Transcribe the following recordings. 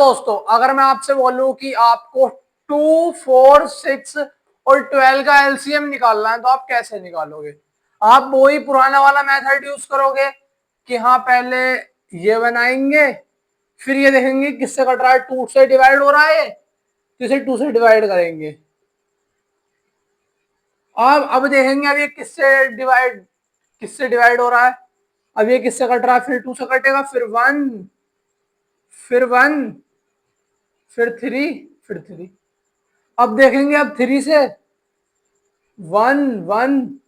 दोस्तों अगर मैं आपसे बोलूं कि आपको 2, 4, 6 और 12 का एलसीएम निकालना है तो आप कैसे निकालोगे? आप वही पुराना वाला मेथड यूज करोगे कि हाँ पहले ये बनाएंगे, फिर ये देखेंगे किससे कट रहा है, 2 से डिवाइड हो रहा है तो इसे 2 से डिवाइड करेंगे। अब देखेंगे अब ये किससे डिवाइड हो रहा है, अब ये किससे कट रहा है, फिर 2 से कटेगा, फिर 1, फिर 1, फिर 3, फिर 3। अब देखेंगे अब 3 से 1, 1,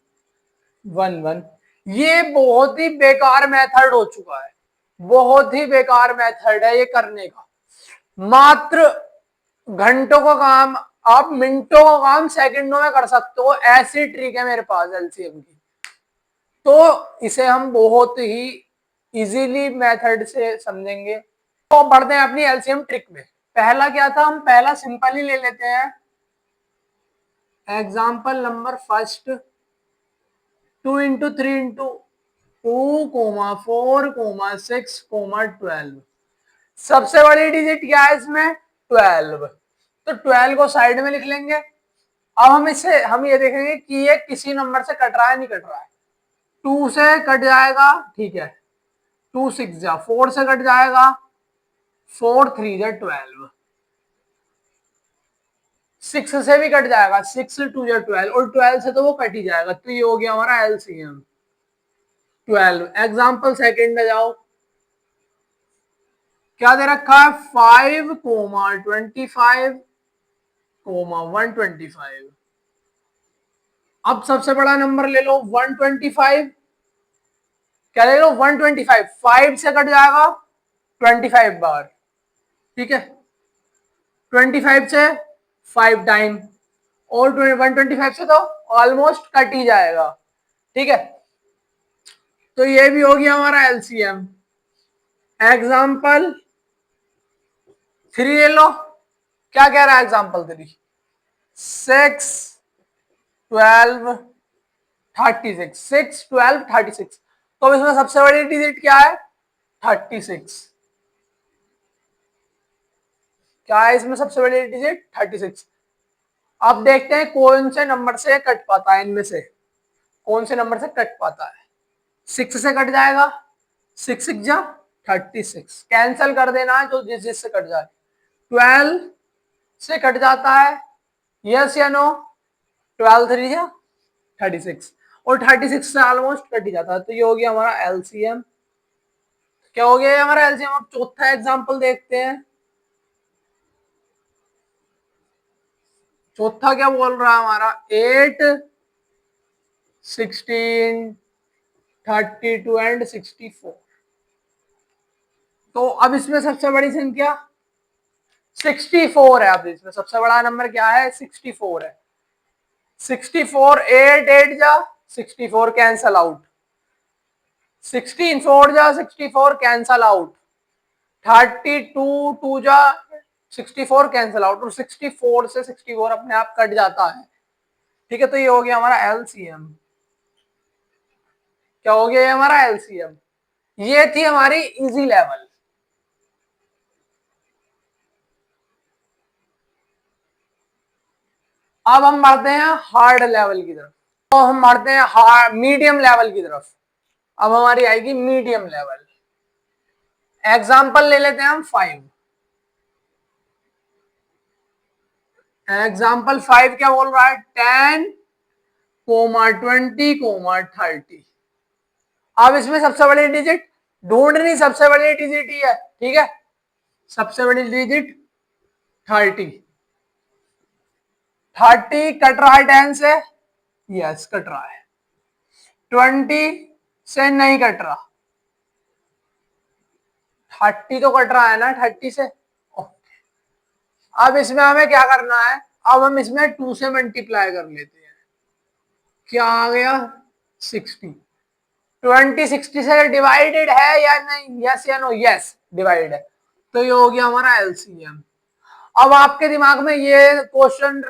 1, 1। ये बहुत ही बेकार मेथड हो चुका है, बहुत ही बेकार मेथड है ये करने का। मात्र घंटों का काम आप मिनटों का काम सेकंडों में कर सकते हो, ऐसी ट्रिक है मेरे पास एलसीएम की। तो इसे हम बहुत ही इजीली मेथड से समझेंगे। तो बढ़ते हैं अपनी एलसीएम ट्रिक में। पहला क्या था, हम पहला सिंपल ही ले लेते हैं। Example number first, 2 into 3 into 2,4,6,12। सबसे बड़ी डिजिट क्या है इसमें, 12। तो 12 को साइड में लिख लेंगे। अब हम ये देखेंगे कि ये किसी नंबर से कट रहा है नहीं कट रहा है। 2 से कट जाएगा, ठीक है, 2 6 जा, 4 से कट जाएगा, 4 3 जा 12, 6 से भी कट जाएगा, 6 2 जा 12, और 12 से तो वो कट ही जाएगा। तो ये हो गया हमारा एलसीएम 12। एग्जाम्पल सेकेंड में जाओ, क्या दे रखा है, 5,25,125। अब सबसे बड़ा नंबर ले लो 125, क्या ले लो 125, 5 से कट जाएगा 25 बार, ठीक है, 25 से 5 टाइम, और 125 से तो ऑलमोस्ट कट ही जाएगा, ठीक है। तो ये भी हो गया हमारा एलसीएम। एग्जाम्पल 3 ले लो, क्या कह रहा है एग्जाम्पल 3, 6 12 36, 6 12 36। तो अब इसमें सबसे बड़ी डिजिट क्या है, 36। क्या है इसमें सबसे बड़ी डिजिट, 36। अब देखते हैं कौन से नंबर से कट पाता है, इनमें से कौन से नंबर से कट पाता है। 6 से कट जाएगा, 6 6 जा 36, कैंसिल कर देना है जो जिससे कट जाए। 12 से कट जाता है, यस या नो, 12 3 जा 36, और 36 से ऑलमोस्ट कट ही जाता है। तो ये हो गया हमारा एलसीएम। क्या हो गया हमारा एलसीएम। अब चौथा एग्जांपल देखते हैं। चौथा क्या बोल रहा है हमारा, 8 16 32 एंड 64। तो अब इसमें सबसे बड़ी संख्या 64 है। अब इसमें सबसे बड़ा नंबर क्या है, 64 है। 64 8 8 जा 64 कैंसल आउट, 16 4 जा 64 कैंसल आउट, 32 2 जा 64 कैंसल आउट, और 64 से 64 अपने आप कट जाता है, ठीक है। तो ये हो गया हमारा एलसीएम। क्या हो गया ये हमारा एलसीएम। ये थी हमारी इजी लेवल। अब हम बढ़ते हैं हार्ड लेवल की तरफ, तो हम बढ़ते हैं मीडियम लेवल की तरफ। अब हमारी आएगी मीडियम लेवल। एग्जाम्पल ले लेते हैं हम 5। एग्जाम्पल 5 क्या बोल रहा है, 10 20 30। अब इसमें सबसे बड़ी डिजिट ढूंढनी, सबसे बड़ी डिजिट ही है, ठीक है। सबसे बड़ी डिजिट 30। 30 कट रहा है 10 से, यस कट रहा है। 20 से नहीं कट रहा, 30 तो कट रहा है ना 30 से। अब इसमें हमें क्या करना है, अब हम इसमें 2 से मल्टीप्लाई कर लेते हैं। क्या आ गया, 60। 20 60 से डिवाइडेड है या नहीं, यस या नो, यस डिवाइड है। तो ये हो गया हमारा एलसीएम। अब आपके दिमाग में ये क्वेश्चन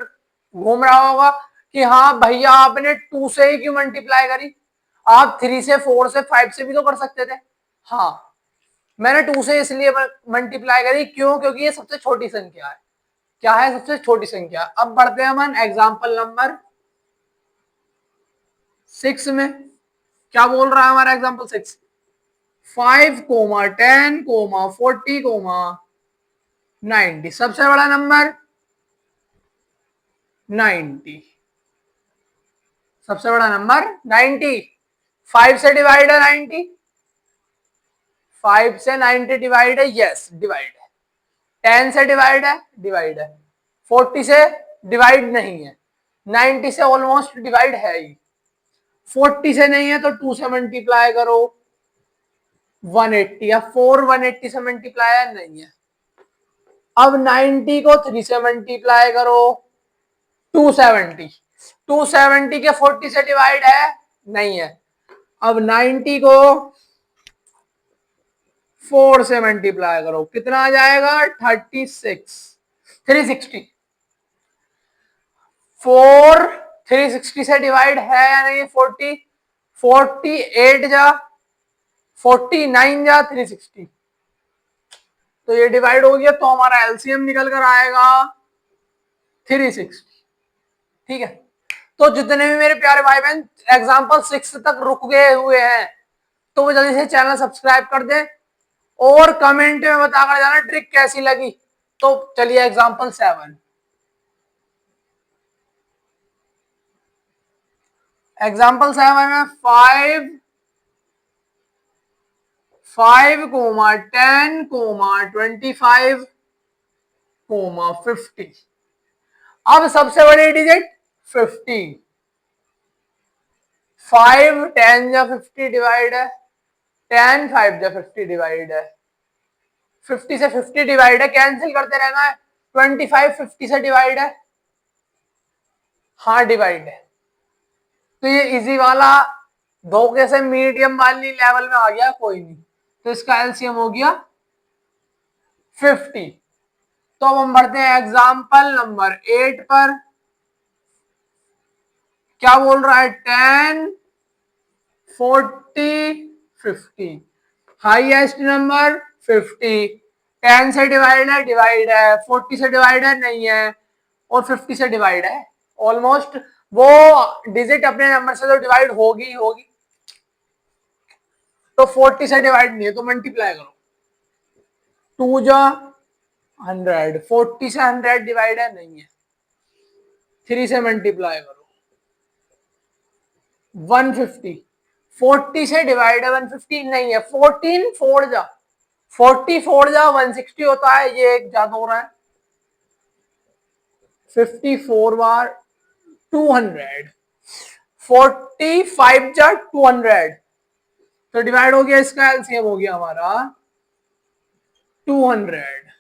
घूम रहा होगा कि हाँ भैया आपने 2 से ही क्यों मल्टीप्लाई करी, आप 3 से 4 से 5 से भी तो कर सकते थे। हाँ मैंने 2 से इसलिए मल्टीप्लाई करी क्यों, क्योंकि ये सबसे छोटी संख्या है। क्या है? सबसे छोटी संख्या। अब बढ़ते हैं अपन एग्जाम्पल नंबर 6 में। क्या बोल रहा है हमारा एग्जाम्पल 6? 5, 10, 40, 90। सबसे बड़ा नंबर 90। सबसे बड़ा नंबर 90। 5 से डिवाइड है 90। 5 से 90 डिवाइड है, यस डिवाइड है। 10 से डिवाइड है, डिवाइड है। 40 से डिवाइड नहीं है। 90 से ऑलमोस्ट डिवाइड है ही। 40 से नहीं है तो 2 से मल्टीप्लाई करो 180, या 4 180 से मल्टीप्लाई है, नहीं है। अब 90 को 3 से मल्टीप्लाई करो 270। 270 के 40 से डिवाइड है, नहीं है। अब 90 को 4 से मल्टीप्लाई करो, कितना आ जाएगा? 36, 360। 4 360 से डिवाइड है या नहीं? 40, 48 जा 49 जा 360, तो ये डिवाइड हो गया, तो हमारा एलसीएम निकल कर आएगा 360। ठीक है। तो जितने भी मेरे प्यारे भाई बहन एग्जाम्पल 6 तक रुक गए हुए हैं, तो वो जल्दी से चैनल सब्सक्राइब कर दे और कमेंट में बताकर जाना ट्रिक कैसी लगी। तो चलिए एग्जाम्पल 7। एग्जाम्पल 7 में 5, 10, 25, 50। अब सबसे बड़ी डिजिट 50। 5 10 या 50 डिवाइड है, 10 5 या 50 डिवाइड है, 50 से 50 डिवाइड है, कैंसिल करते रहना है। 25 50 से डिवाइड है, हाँ डिवाइड है। तो ये इजी वाला धोखे से मीडियम वाली लेवल में आ गया, कोई नहीं। तो इसका एलसीएम हो गया 50। तो अब हम बढ़ते हैं एग्जाम्पल नंबर 8 पर। क्या बोल रहा है? 10 40 50। Highest number 50। 10 से डिवाइड है, डिवाइड है। 40 से डिवाइड है, नहीं है। और 50 से डिवाइड है। ऑलमोस्ट वो डिजिट अपने नंबर से तो डिवाइड होगी ही होगी। तो 40 से डिवाइड नहीं है, तो मल्टीप्लाई करो। 2 जा 100। 40 से 100 डिवाइड है, नहीं है। 3 से मल्टीप्लाई करो 150। 40 से डिवाइड है 150, नहीं है। 14 4 जा 44 जा 160 होता है, ये एक ज्यादा हो रहा है। 54 बार 200। 45 जा 200, तो डिवाइड हो गया, इसका एलसीएम हो गया हमारा 200।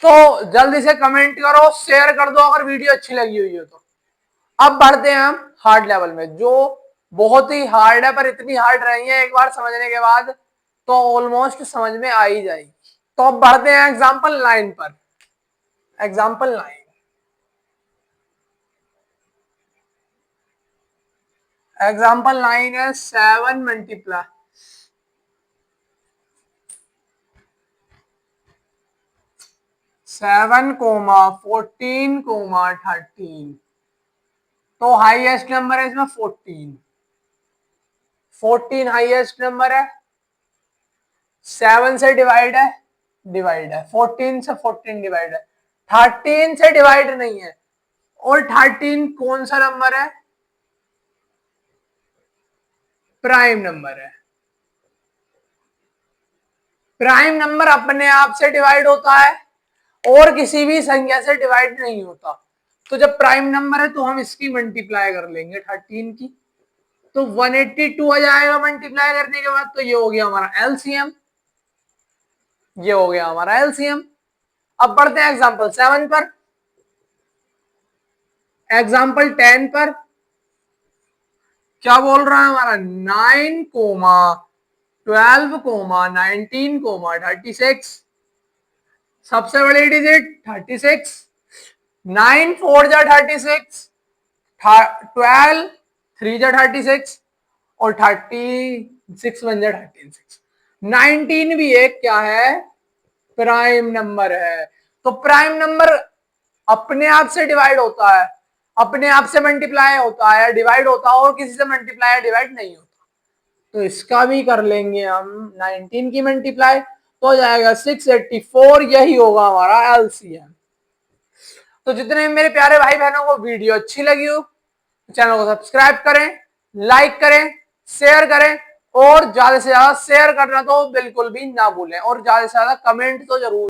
तो जल्दी से कमेंट करो, शेयर कर दो अगर वीडियो अच्छी लगी हुई है तो। अब बढ़ते हैं हम हार्ड लेवल में, जो बहुत ही हार्ड है, पर इतनी हार्ड नहीं है, एक बार समझने के बाद तो ऑलमोस्ट समझ में आ ही जाएगी। तो अब बढ़ते हैं एग्जाम्पल 9 पर। एग्जाम्पल 9। एग्जाम्पल 9 है 7 मल्टीप्लाई 7, 14, 13। तो हाईएस्ट नंबर है इसमें 14। 14 हाईएस्ट नंबर है। 7 से डिवाइड है, डिवाइड है। 14 से 14 डिवाइड है। 13 से डिवाइड नहीं है। और 13 कौन सा नंबर है? प्राइम नंबर है। प्राइम नंबर अपने आप से डिवाइड होता है और किसी भी संख्या से डिवाइड नहीं होता। तो जब प्राइम नंबर है तो हम इसकी मल्टीप्लाई कर लेंगे 13 की, तो 182 आ जाएगा मल्टीप्लाई करने के बाद। तो ये हो गया हमारा एलसीएम। ये हो गया हमारा एलसीएम। अब बढ़ते हैं एग्जांपल 7 पर। एग्जांपल 10 पर क्या बोल रहा है हमारा? 9, 12, 19, 36। सबसे बड़ी डिजिट 36। 9 4 जा 36, 12 3 जा 36, और 36 1 जा 36। 19 भी एक क्या है, प्राइम नंबर है। तो प्राइम नंबर अपने आप से डिवाइड होता है, अपने आप से मल्टीप्लाई होता है, डिवाइड होता है, और किसी से मल्टीप्लाई या डिवाइड नहीं होता। तो इसका भी कर लेंगे हम 19 की मल्टीप्लाई, तो हो जाएगा 684, यही होगा हमारा एलसीएम। तो जितने मेरे प्यारे भाई बहनों को वीडियो अच्छी लगी हो, चैनल को सब्सक्राइब करें, लाइक करें, शेयर करें, और ज्यादा से ज्यादा शेयर करना तो बिल्कुल भी ना भूलें, और ज्यादा से ज्यादा कमेंट तो जरूर